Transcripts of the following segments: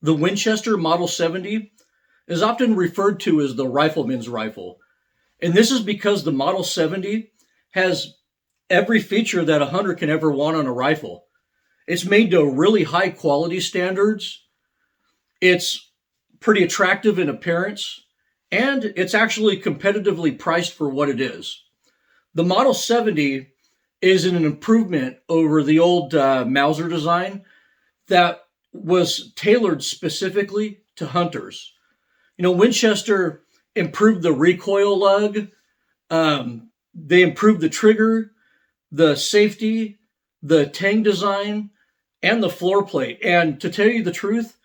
The Winchester Model 70 is often referred to as the rifleman's rifle. And this is because the Model 70 has every feature that a hunter can ever want on a rifle. It's made to really high quality standards. It's pretty attractive in appearance, and it's actually competitively priced for what it is. The Model 70 is an improvement over the old Mauser design that was tailored specifically to hunters. Winchester improved the recoil lug, they improved the trigger, the safety, the tang design, and the floor plate. And to tell you the truth,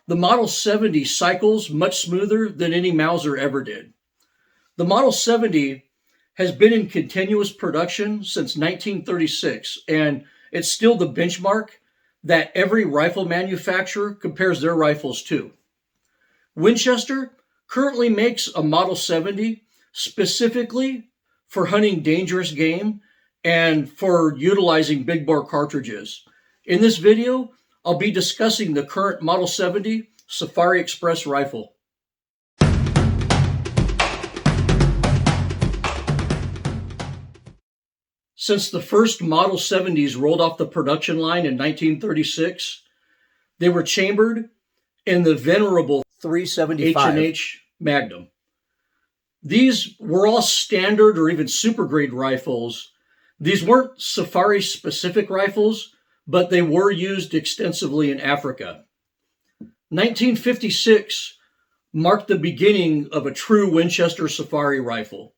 the Model 70 cycles much smoother than any Mauser ever did. The Model 70 has been in continuous production since 1936, and it's still the benchmark that every rifle manufacturer compares their rifles to. Winchester currently makes a Model 70 specifically for hunting dangerous game and for utilizing big bore cartridges. In this video, I'll be discussing the current Model 70 Safari Express rifle. Since the first Model 70s rolled off the production line in 1936, they were chambered in the venerable 375 H&H Magnum. These were all standard or even super grade rifles. These weren't Safari specific rifles, but they were used extensively in Africa. 1956 marked the beginning of a true Winchester Safari rifle.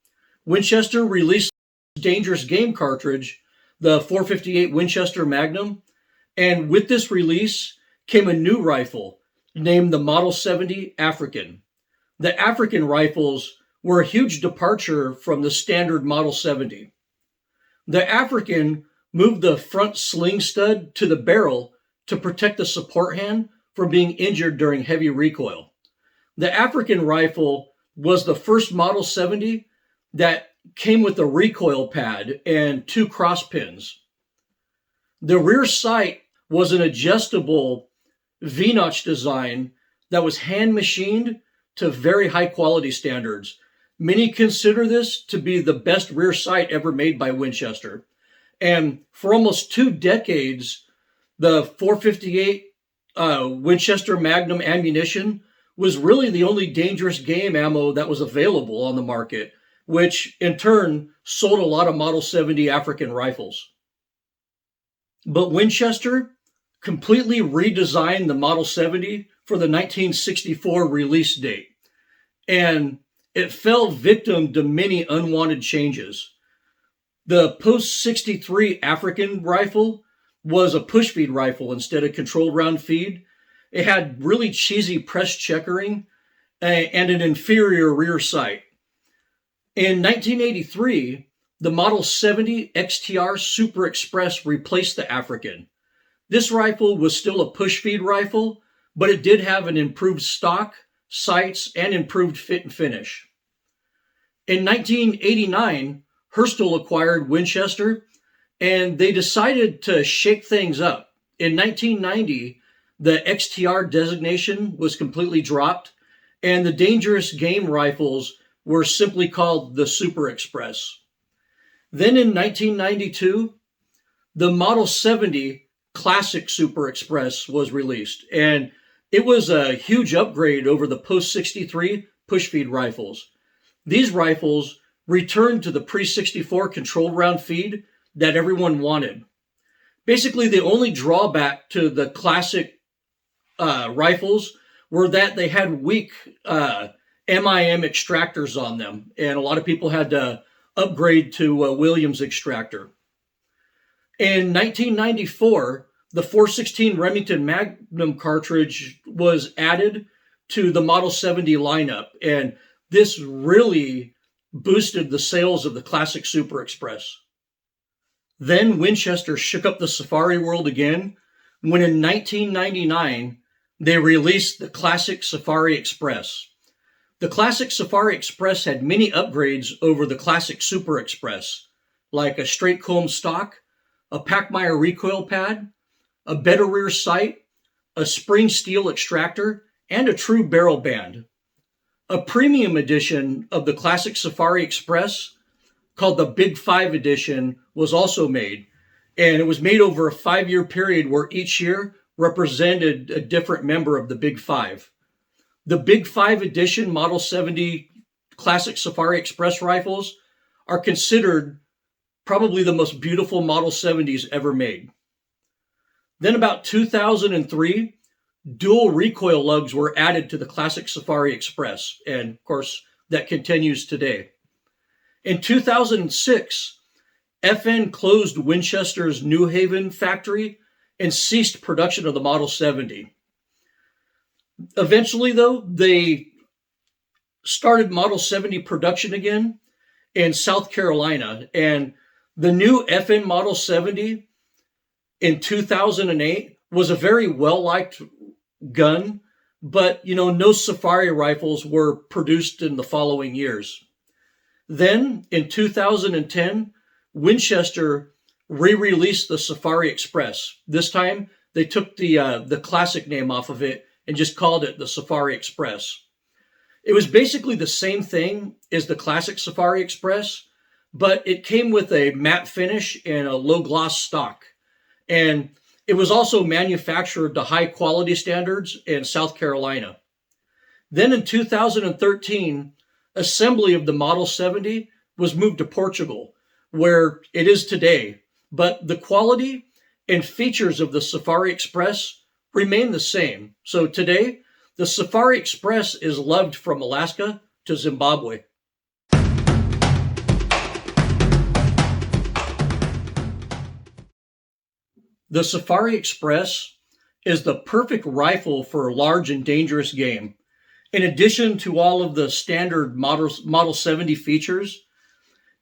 Winchester released a dangerous game cartridge, the 458 Winchester Magnum, and with this release came a new rifle named the Model 70 African. The African rifles were a huge departure from the standard Model 70. The African moved the front sling stud to the barrel to protect the support hand from being injured during heavy recoil. The African rifle was the first Model 70 that came with a recoil pad and 2 cross pins. The rear sight was an adjustable V-notch design that was hand machined to very high quality standards. Many consider this to be the best rear sight ever made by Winchester. And for almost 2 decades, the 458 Winchester Magnum ammunition was really the only dangerous game ammo that was available on the market, which in turn sold a lot of Model 70 African rifles. But Winchester completely redesigned the Model 70 for the 1964 release date, and it fell victim to many unwanted changes. The post-63 African rifle was a push feed rifle instead of controlled round feed. It had really cheesy press checkering and an inferior rear sight. In 1983, the Model 70 XTR Super Express replaced the African. This rifle was still a push feed rifle, but it did have an improved stock, sights, and improved fit and finish. In 1989, Herstal acquired Winchester, and they decided to shake things up. In 1990, the XTR designation was completely dropped, and the dangerous game rifles were simply called the Super Express. Then in 1992, the Model 70 Classic Super Express was released, and it was a huge upgrade over the post-63 push-feed rifles. These rifles returned to the pre-64 controlled round feed that everyone wanted. Basically, the only drawback to the classic rifles were that they had weak MIM extractors on them, and a lot of people had to upgrade to a Williams extractor. In 1994, the 416 Remington Magnum cartridge was added to the Model 70 lineup, and this really boosted the sales of the Classic Super Express. Then Winchester shook up the Safari world again when in 1999 they released the Classic Safari Express. The Classic Safari Express had many upgrades over the Classic Super Express, like a straight comb stock, a Pachmeyer recoil pad, a better rear sight, a spring steel extractor, and a true barrel band. A premium edition of the classic Safari Express called the Big 5 edition was also made. And it was made over a 5-year period where each year represented a different member of the Big 5. The Big 5 edition Model 70 classic Safari Express rifles are considered probably the most beautiful Model 70s ever made. Then about 2003, dual recoil lugs were added to the classic Safari Express, and of course that continues today. In 2006, FN closed Winchester's New Haven factory and ceased production of the Model 70. Eventually, though, they started Model 70 production again in South Carolina, and the new FN Model 70 in 2008 was a very well-liked gun, but no Safari rifles were produced in the following years. Then in 2010, Winchester re-released the Safari Express. This time they took the classic name off of it and just called it the Safari Express. It was basically the same thing as the classic Safari Express, but it came with a matte finish and a low gloss stock. And it was also manufactured to high quality standards in South Carolina. Then in 2013, assembly of the Model 70 was moved to Portugal, where it is today. But the quality and features of the Safari Express remain the same. So today, the Safari Express is loved from Alaska to Zimbabwe. The Safari Express is the perfect rifle for large and dangerous game. In addition to all of the standard Model 70 features,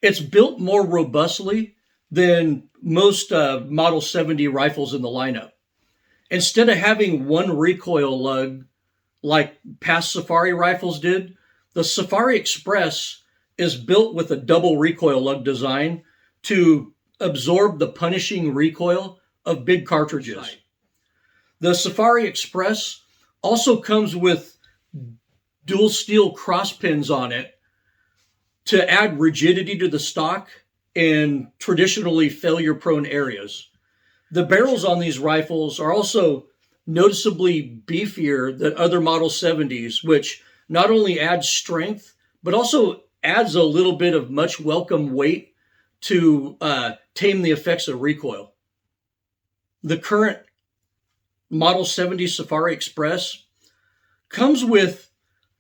it's built more robustly than most Model 70 rifles in the lineup. Instead of having one recoil lug like past Safari rifles did, the Safari Express is built with a double recoil lug design to absorb the punishing recoil of big cartridges. The Safari Express also comes with dual steel cross pins on it to add rigidity to the stock in traditionally failure-prone areas. The barrels on these rifles are also noticeably beefier than other Model 70s, which not only adds strength, but also adds a little bit of much welcome weight to tame the effects of recoil. The current Model 70 Safari Express comes with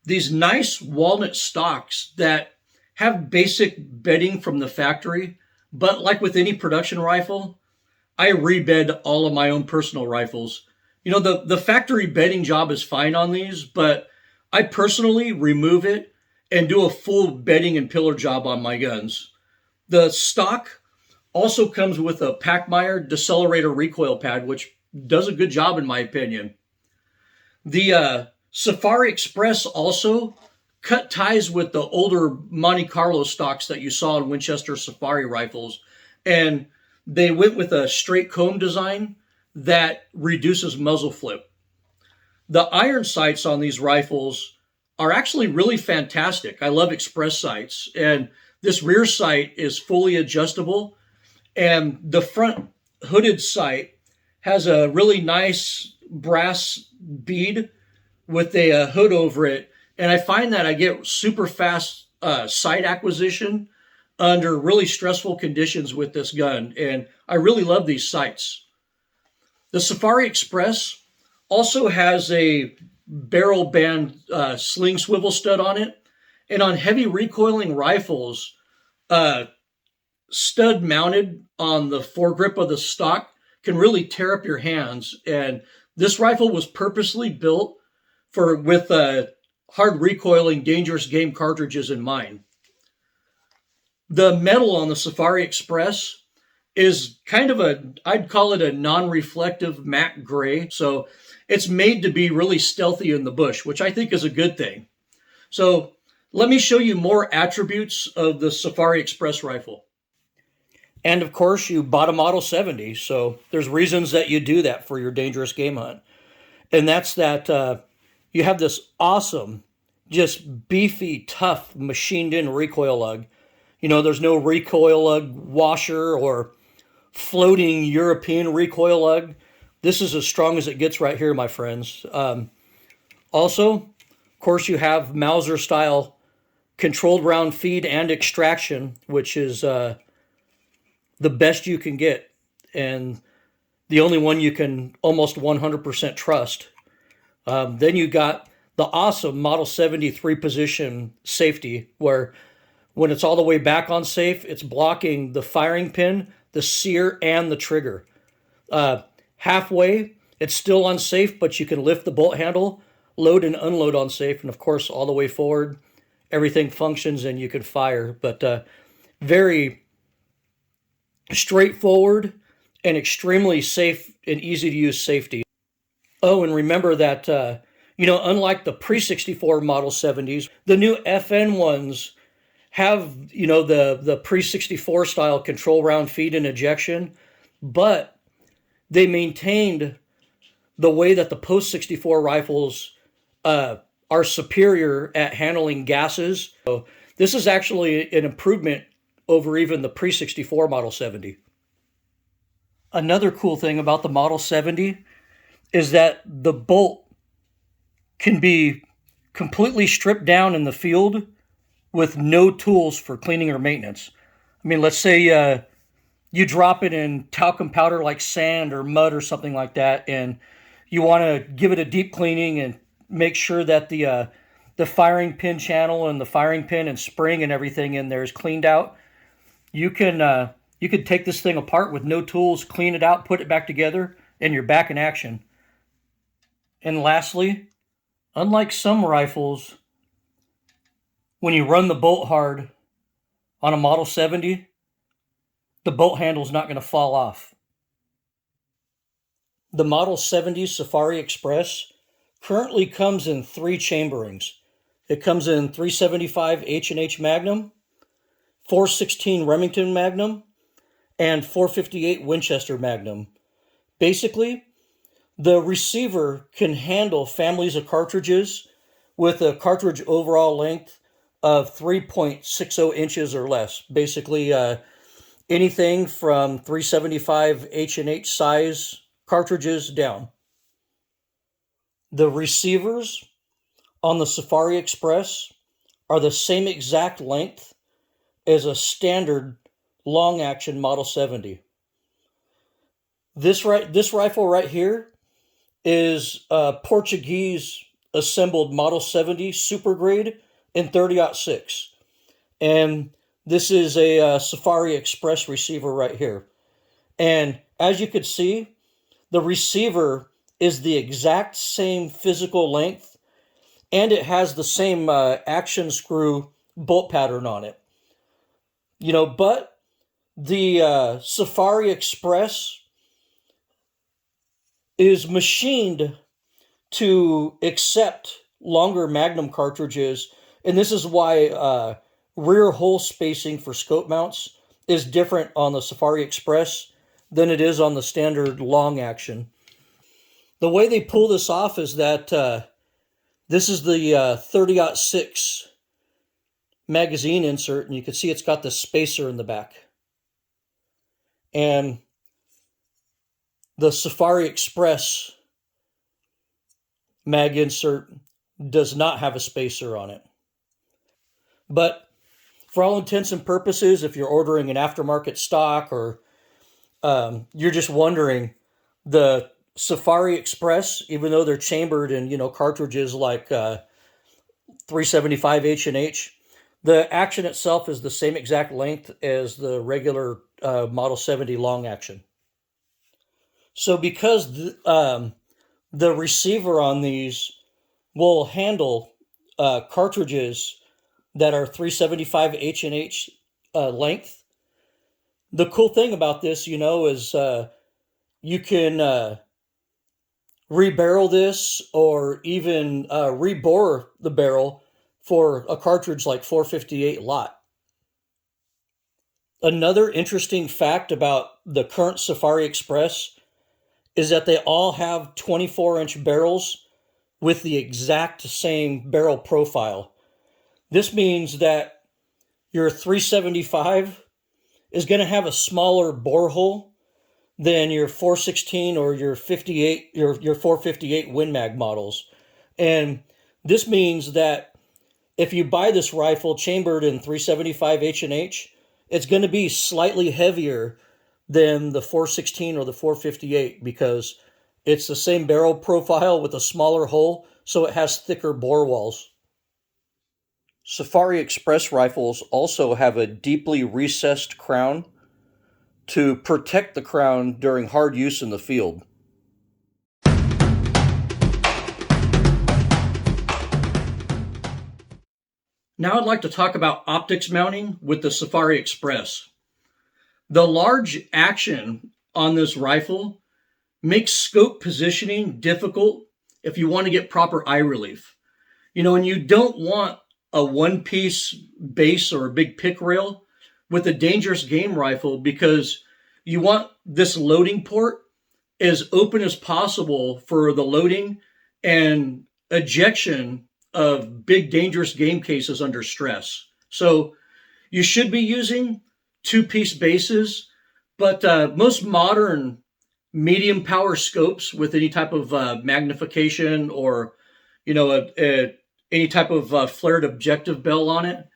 these nice walnut stocks that have basic bedding from the factory, but like with any production rifle, I rebed all of my own personal rifles. The factory bedding job is fine on these, but I personally remove it and do a full bedding and pillar job on my guns. The stock also comes with a Pachmayr decelerator recoil pad, which does a good job in my opinion. The Safari Express also cut ties with the older Monte Carlo stocks that you saw in Winchester Safari rifles, and they went with a straight comb design that reduces muzzle flip. The iron sights on these rifles are actually really fantastic. I love express sights, and this rear sight is fully adjustable, and the front hooded sight has a really nice brass bead with a hood over it, and I find that I get super fast sight acquisition under really stressful conditions with this gun, and I really love these sights. The Safari Express also has a barrel band sling swivel stud on it, and on heavy recoiling rifles, stud mounted on the foregrip of the stock can really tear up your hands, and this rifle was purposely built with hard recoiling dangerous game cartridges in mind. The metal on the Safari Express is kind of I'd call it a non-reflective matte gray. So it's made to be really stealthy in the bush, which I think is a good thing. So let me show you more attributes of the Safari Express rifle. And of course, you bought a Model 70, so there's reasons that you do that for your dangerous game hunt. And that's that you have this awesome, just beefy, tough, machined-in recoil lug. There's no recoil lug washer or floating European recoil lug. This is as strong as it gets right here, my friends. Also, of course, you have Mauser-style controlled round feed and extraction, which is the best you can get, and the only one you can almost 100% trust. Then you got the awesome Model 70 3-position safety, where when it's all the way back on safe, it's blocking the firing pin, the sear, and the trigger. Halfway, it's still unsafe, but you can lift the bolt handle, load and unload on safe, and of course, all the way forward, everything functions and you can fire. But very straightforward and extremely safe and easy to use safety. Oh, and remember that, unlike the pre-64 Model 70s, the new FN ones have, the pre-64 style control round feed and ejection, but they maintained the way that the post-64 rifles are superior at handling gases. So this is actually an improvement over even the pre-64 Model 70. Another cool thing about the Model 70 is that the bolt can be completely stripped down in the field with no tools for cleaning or maintenance. I mean, let's say you drop it in talcum powder like sand or mud or something like that, and you want to give it a deep cleaning and make sure that the firing pin channel and the firing pin and spring and everything in there is cleaned out. You could take this thing apart with no tools, clean it out, put it back together, and you're back in action. And lastly, unlike some rifles, when you run the bolt hard on a Model 70, the bolt handle is not going to fall off. The Model 70 Safari Express currently comes in 3 chamberings. It comes in 375 H&H Magnum, 416 Remington Magnum, and 458 Winchester Magnum. Basically, the receiver can handle families of cartridges with a cartridge overall length of 3.60 inches or less. Basically, anything from 375 H&H size cartridges down. The receivers on the Safari Express are the same exact length as a standard long-action Model 70. This rifle right here is a Portuguese assembled Model 70 Super Grade in 30-06. And this is a Safari Express receiver right here. And as you could see, the receiver is the exact same physical length, and it has the same action screw bolt pattern on it. But the Safari Express is machined to accept longer Magnum cartridges, and this is why rear hole spacing for scope mounts is different on the Safari Express than it is on the standard long action. The way they pull this off is that this is the 30-06 magazine insert, and you can see it's got the spacer in the back. And the Safari Express mag insert does not have a spacer on it. But for all intents and purposes, if you're ordering an aftermarket stock or you're just wondering, the Safari Express, even though they're chambered in, cartridges like 375 H&H, the action itself is the same exact length as the regular Model 70 long action. So because the receiver on these will handle cartridges that are 375 H&H length, the cool thing about this, is you can rebarrel this or even rebore the barrel for a cartridge like 458 lot. Another interesting fact about the current Safari Express is that they all have 24-inch barrels with the exact same barrel profile. This means that your 375 is going to have a smaller borehole than your 416 or your 58, your 458 Win Mag models. And this means that if you buy this rifle chambered in 375 H&H, it's going to be slightly heavier than the 416 or the 458 because it's the same barrel profile with a smaller hole, so it has thicker bore walls. Safari Express rifles also have a deeply recessed crown to protect the crown during hard use in the field. Now I'd like to talk about optics mounting with the Safari Express. The large action on this rifle makes scope positioning difficult if you want to get proper eye relief. And you don't want a one-piece base or a big pick rail with a dangerous game rifle because you want this loading port as open as possible for the loading and ejection of big dangerous game cases under stress. So you should be using two-piece bases, but most modern medium power scopes with any type of magnification or any type of flared objective bell on it,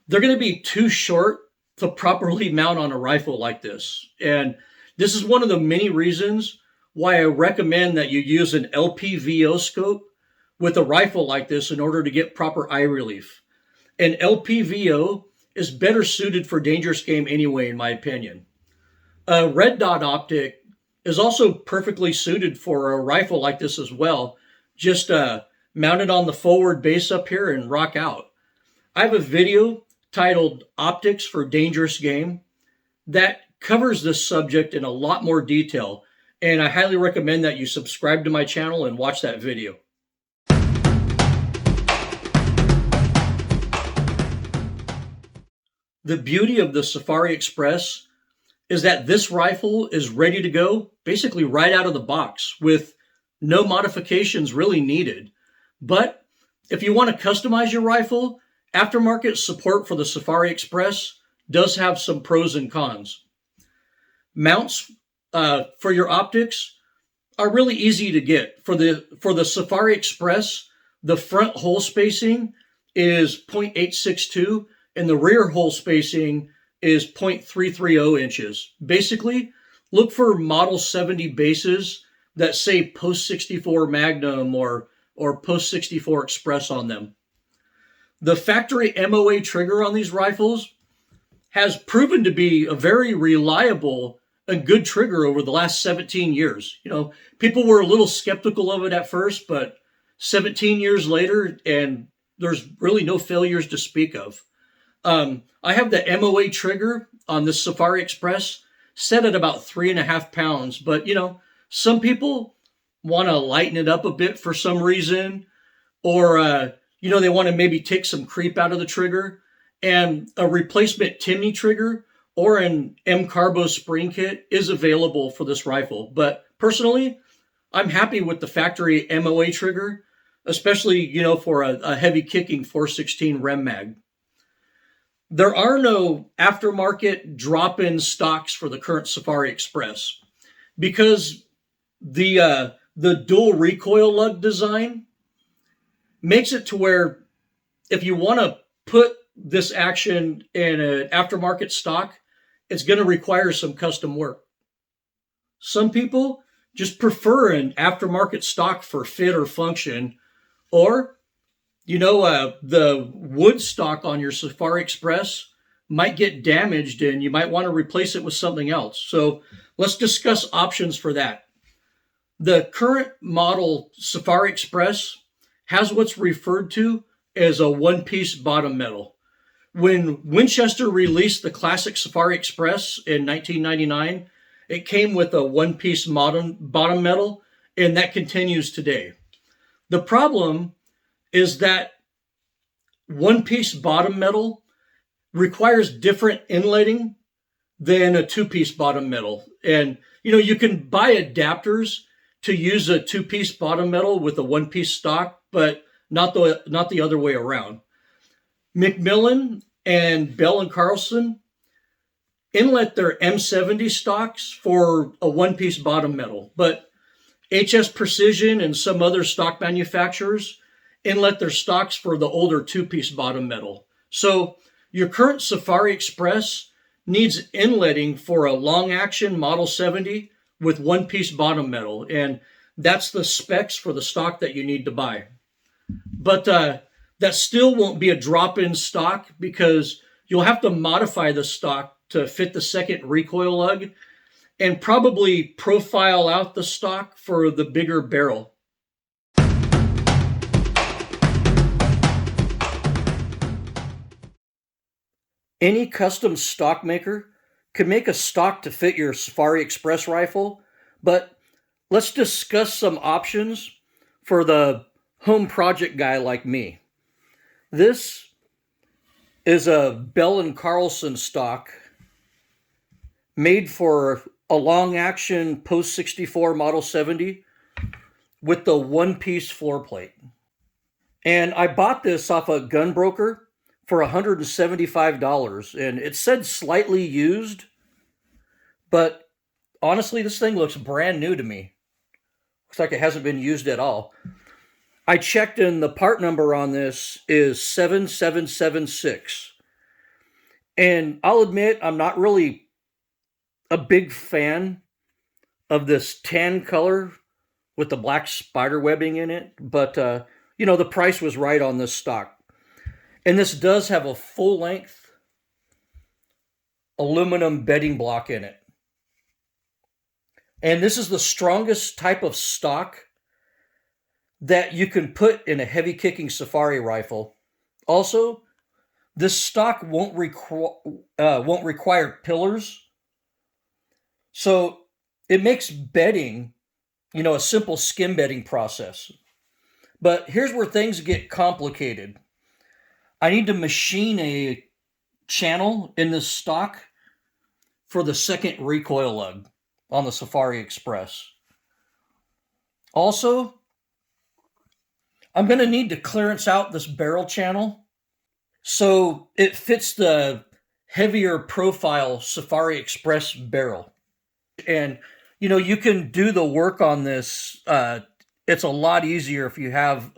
they're going to be too short to properly mount on a rifle like this. And this is one of the many reasons why I recommend that you use an LPVO scope with a rifle like this in order to get proper eye relief. An LPVO is better suited for dangerous game anyway, in my opinion. A red dot optic is also perfectly suited for a rifle like this as well. Just mount it on the forward base up here and rock out. I have a video titled Optics for Dangerous Game that covers this subject in a lot more detail, and I highly recommend that you subscribe to my channel and watch that video. The beauty of the Safari Express is that this rifle is ready to go basically right out of the box with no modifications really needed. But if you want to customize your rifle, aftermarket support for the Safari Express does have some pros and cons. Mounts for your optics are really easy to get. For the Safari Express, the front hole spacing is 0.862 and the rear hole spacing is 0.330 inches. Basically, look for Model 70 bases that say Post 64 Magnum or Post 64 Express on them. The factory MOA trigger on these rifles has proven to be a very reliable and good trigger over the last 17 years. People were a little skeptical of it at first, but 17 years later, and there's really no failures to speak of. I have the MOA trigger on the Safari Express set at about 3.5 pounds, but some people want to lighten it up a bit for some reason, or they want to maybe take some creep out of the trigger, and a replacement Timney trigger or an M-Carbo spring kit is available for this rifle. But personally, I'm happy with the factory MOA trigger, especially for a heavy kicking 416 Rem Mag. There are no aftermarket drop-in stocks for the current Safari Express because the dual recoil lug design makes it to where if you want to put this action in an aftermarket stock, it's going to require some custom work. Some people just prefer an aftermarket stock for fit or function, or the wood stock on your Safari Express might get damaged and you might want to replace it with something else. So let's discuss options for that. The current model Safari Express has what's referred to as a one-piece bottom metal. When Winchester released the classic Safari Express in 1999, it came with a one-piece bottom metal, and that continues today. The problem is that one-piece bottom metal requires different inletting than a two-piece bottom metal. And, you can buy adapters to use a two-piece bottom metal with a one-piece stock, but not the other way around. Macmillan and Bell and Carlson inlet their M70 stocks for a one-piece bottom metal, but HS Precision and some other stock manufacturers inlet their stocks for the older two-piece bottom metal. So your current Safari Express needs inletting for a long-action Model 70 with one-piece bottom metal, and that's the specs for the stock that you need to buy. But that still won't be a drop-in stock because you'll have to modify the stock to fit the second recoil lug and probably profile out the stock for the bigger barrel. Any custom stock maker could make a stock to fit your Safari Express rifle, but let's discuss some options for the home project guy like me. This is a Bell & Carlson stock made for a long-action post-64 Model 70 with the one-piece floor plate. And I bought this off a gun broker for $175, and it said slightly used, but honestly, this thing looks brand new to me. Looks like it hasn't been used at all. I checked, and the part number on this is 7776. And I'll admit, I'm not really a big fan of this tan color with the black spider webbing in it, but the price was right on this stock. And this does have a full-length aluminum bedding block in it. And this is the strongest type of stock that you can put in a heavy-kicking Safari rifle. Also, this stock won't require pillars, so it makes bedding, a simple skim bedding process. But here's where things get complicated. I need to machine a channel in this stock for the second recoil lug on the Safari Express. Also, I'm going to need to clearance out this barrel channel so it fits the heavier profile Safari Express barrel. And, you can do the work on this. It's a lot easier if you have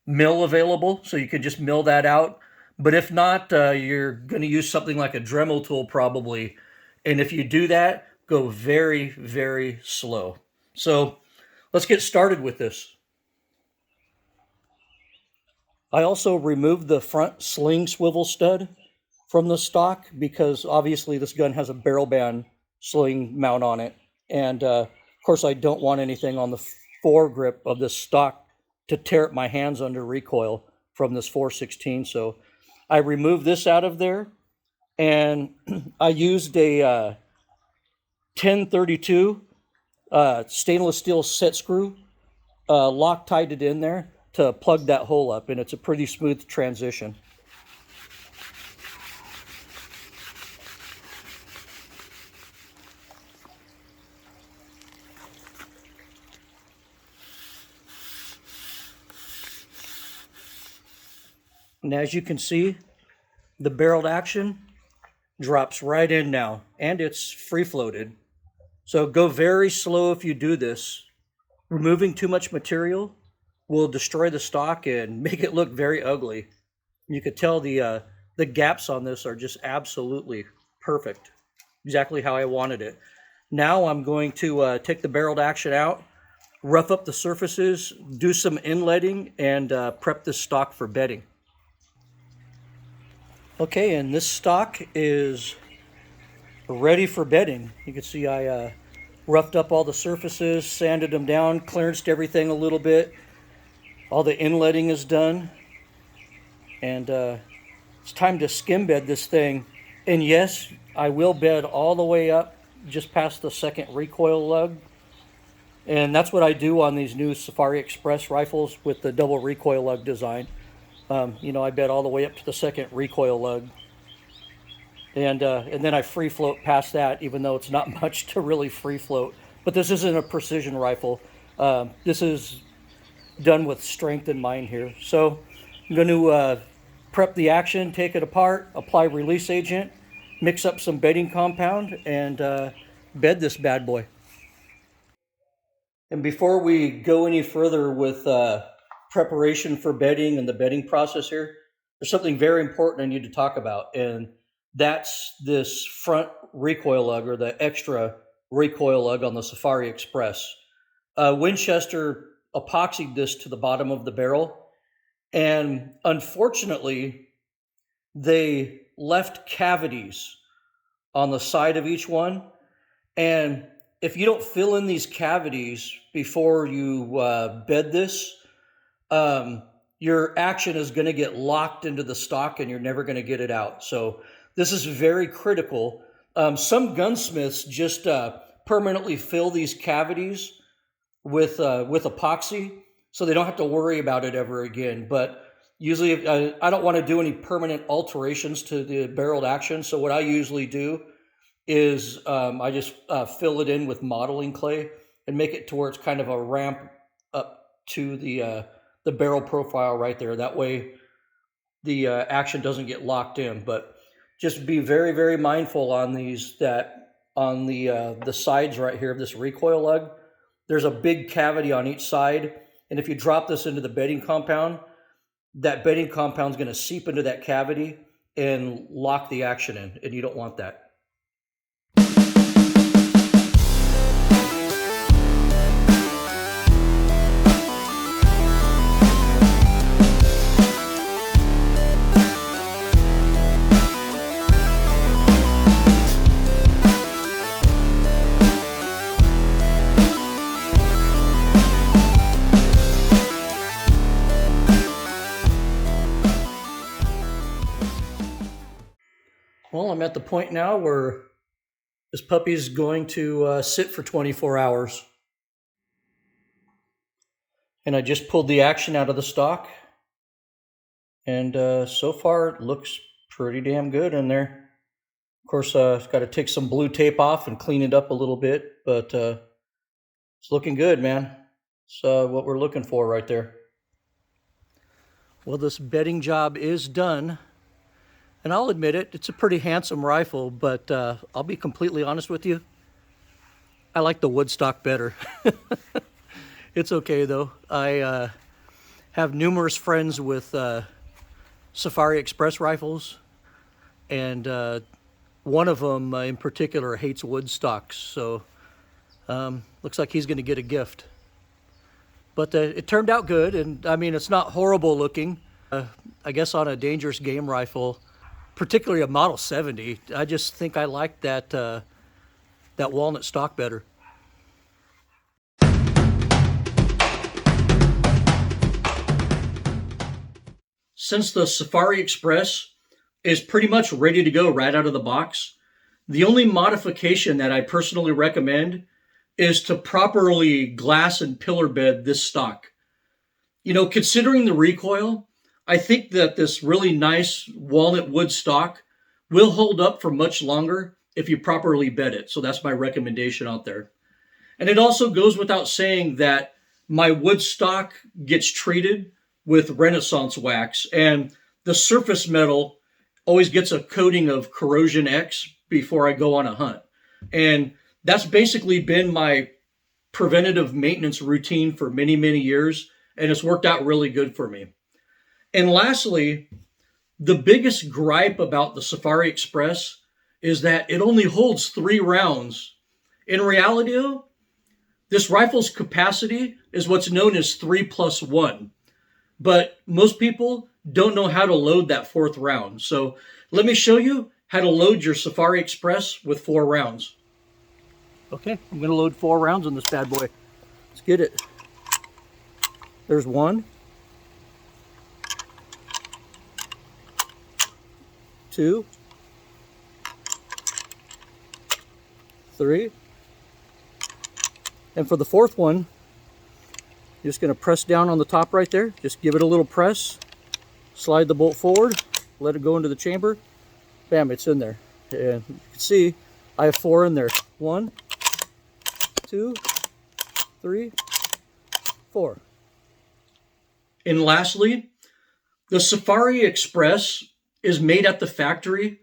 mill available, so you can just mill that out. But if not, you're going to use something like a Dremel tool probably. And if you do that, go very, very slow. So let's get started with this. I also removed the front sling swivel stud from the stock because obviously this gun has a barrel band sling mount on it. And of course I don't want anything on the foregrip of this stock to tear up my hands under recoil from this 416. So I removed this out of there, and I used a 1032 stainless steel set screw, Loctited it in there to plug that hole up, and it's a pretty smooth transition. And as you can see, the barreled action drops right in now, and it's free floated. So go very slow if you do this. Removing too much material will destroy the stock and make it look very ugly. You could tell the gaps on this are just absolutely perfect, exactly how I wanted it. Now I'm going to take the barreled action out, rough up the surfaces, do some inletting, and prep this stock for bedding. Okay, and this stock is ready for bedding. You can see I roughed up all the surfaces, sanded them down, clearanced everything a little bit. All the inletting is done. And it's time to skim bed this thing. And yes, I will bed all the way up just past the second recoil lug. And that's what I do on these new Safari Express rifles with the double recoil lug design. I bed all the way up to the second recoil lug. And then I free float past that, even though it's not much to really free float. But this isn't a precision rifle. This is done with strength in mind here. So I'm going to prep the action, take it apart, apply release agent, mix up some bedding compound, and bed this bad boy. And before we go any further with preparation for bedding and the bedding process here, there's something very important I need to talk about, and that's this front recoil lug, or the extra recoil lug on the Safari Express. Winchester epoxied this to the bottom of the barrel, and unfortunately, they left cavities on the side of each one. And if you don't fill in these cavities before you bed this, your action is going to get locked into the stock and you're never going to get it out. So this is very critical. Some gunsmiths just permanently fill these cavities with epoxy, so they don't have to worry about it ever again. But usually, I don't want to do any permanent alterations to the barreled action. So what I usually do is I just fill it in with modeling clay and make it to where it's kind of a ramp up to the barrel profile right there. That way the action doesn't get locked in. But just be very, very mindful on these, that on the sides right here of this recoil lug, there's a big cavity on each side. And if you drop this into the bedding compound, that bedding compound is going to seep into that cavity and lock the action in, and you don't want that. Well, I'm at the point now where this puppy's going to sit for 24 hours. And I just pulled the action out of the stock. And so far it looks pretty damn good in there. Of course, I've got to take some blue tape off and clean it up a little bit. But it's looking good, man. It's what we're looking for right there. Well, this bedding job is done. And I'll admit it, it's a pretty handsome rifle, but I'll be completely honest with you. I like the wood stock better. It's okay, though. I have numerous friends with Safari Express rifles, and one of them in particular hates wood stocks, so looks like he's going to get a gift. But it turned out good, and I mean, it's not horrible looking. I guess on a dangerous game rifle, particularly a Model 70, I just think I like that that walnut stock better. Since the Safari Express is pretty much ready to go right out of the box, the only modification that I personally recommend is to properly glass and pillar bed this stock. You know, considering the recoil, I think that this really nice walnut wood stock will hold up for much longer if you properly bed it. So that's my recommendation out there. And it also goes without saying that my wood stock gets treated with Renaissance wax, and the surface metal always gets a coating of Corrosion X before I go on a hunt. And that's basically been my preventative maintenance routine for many, many years, and it's worked out really good for me. And lastly, the biggest gripe about the Safari Express is that it only holds 3 rounds. In reality, though, this rifle's capacity is what's known as 3+1. But most people don't know how to load that 4th round. So let me show you how to load your Safari Express with 4 rounds. Okay, I'm going to load 4 rounds on this bad boy. Let's get it. There's 1. 2, 3, and for the 4th one, you're just going to press down on the top right there. Just give it a little press, slide the bolt forward, let it go into the chamber. Bam, it's in there. And you can see I have 4 in there. 1, 2, 3, 4. And lastly, the Safari Express is made at the factory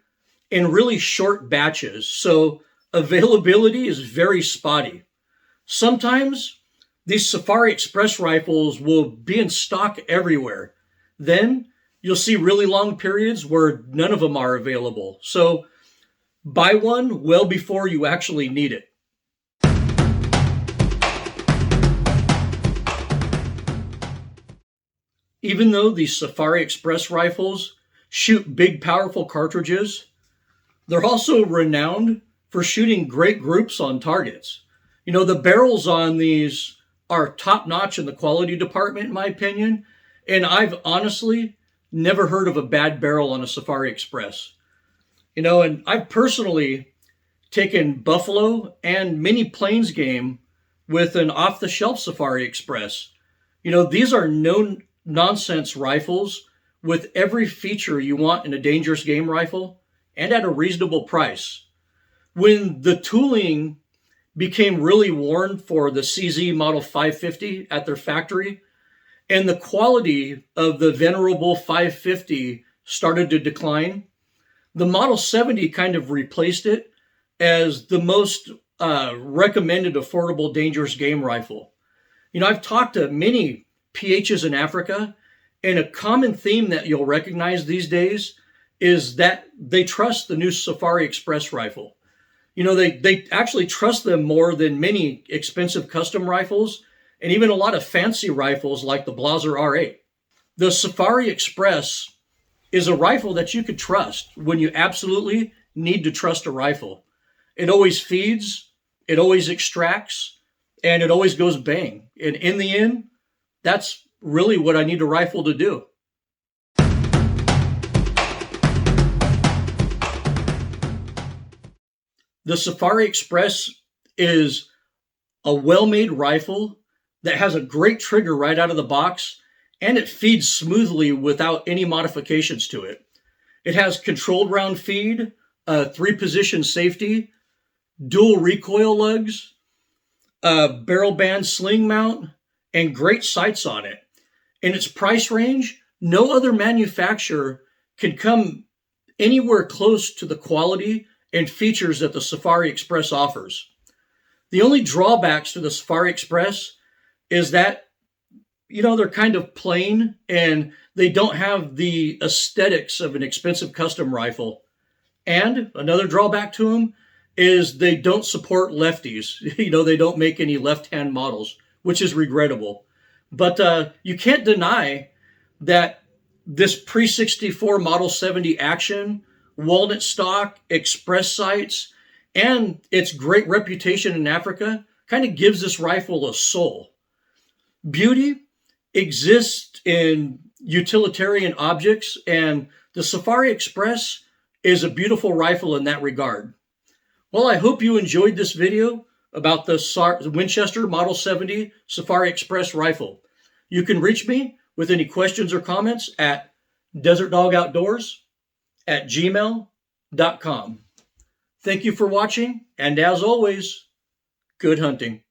in really short batches, so availability is very spotty. Sometimes these Safari Express rifles will be in stock everywhere. Then you'll see really long periods where none of them are available. So buy one well before you actually need it. Even though these Safari Express rifles shoot big, powerful cartridges, they're also renowned for shooting great groups on targets. You know, the barrels on these are top-notch in the quality department, in my opinion, and I've honestly never heard of a bad barrel on a Safari Express. You know, and I've personally taken buffalo and mini plains game with an off-the-shelf Safari Express. You know, these are no-nonsense rifles with every feature you want in a dangerous game rifle and at a reasonable price. When the tooling became really worn for the CZ Model 550 at their factory, and the quality of the venerable 550 started to decline, the Model 70 kind of replaced it as the most recommended affordable dangerous game rifle. You know, I've talked to many PHs in Africa, and a common theme that you'll recognize these days is that they trust the new Safari Express rifle. You know, they actually trust them more than many expensive custom rifles and even a lot of fancy rifles like the Blaser R8. The Safari Express is a rifle that you could trust when you absolutely need to trust a rifle. It always feeds, it always extracts, and it always goes bang. And in the end, that's really what I need a rifle to do. The Safari Express is a well-made rifle that has a great trigger right out of the box, and it feeds smoothly without any modifications to it. It has controlled round feed, 3-position safety, dual recoil lugs, barrel band sling mount, and great sights on it. In its price range, no other manufacturer can come anywhere close to the quality and features that the Safari Express offers. The only drawbacks to the Safari Express is that, you know, they're kind of plain and they don't have the aesthetics of an expensive custom rifle. And another drawback to them is they don't support lefties. You know, they don't make any left-hand models, which is regrettable. But you can't deny that this pre-64 Model 70 action, walnut stock, express sights, and its great reputation in Africa kind of gives this rifle a soul. Beauty exists in utilitarian objects, and the Safari Express is a beautiful rifle in that regard. Well, I hope you enjoyed this video about the Winchester Model 70 Safari Express rifle. You can reach me with any questions or comments at desertdogoutdoors@gmail.com. Thank you for watching, and as always, good hunting.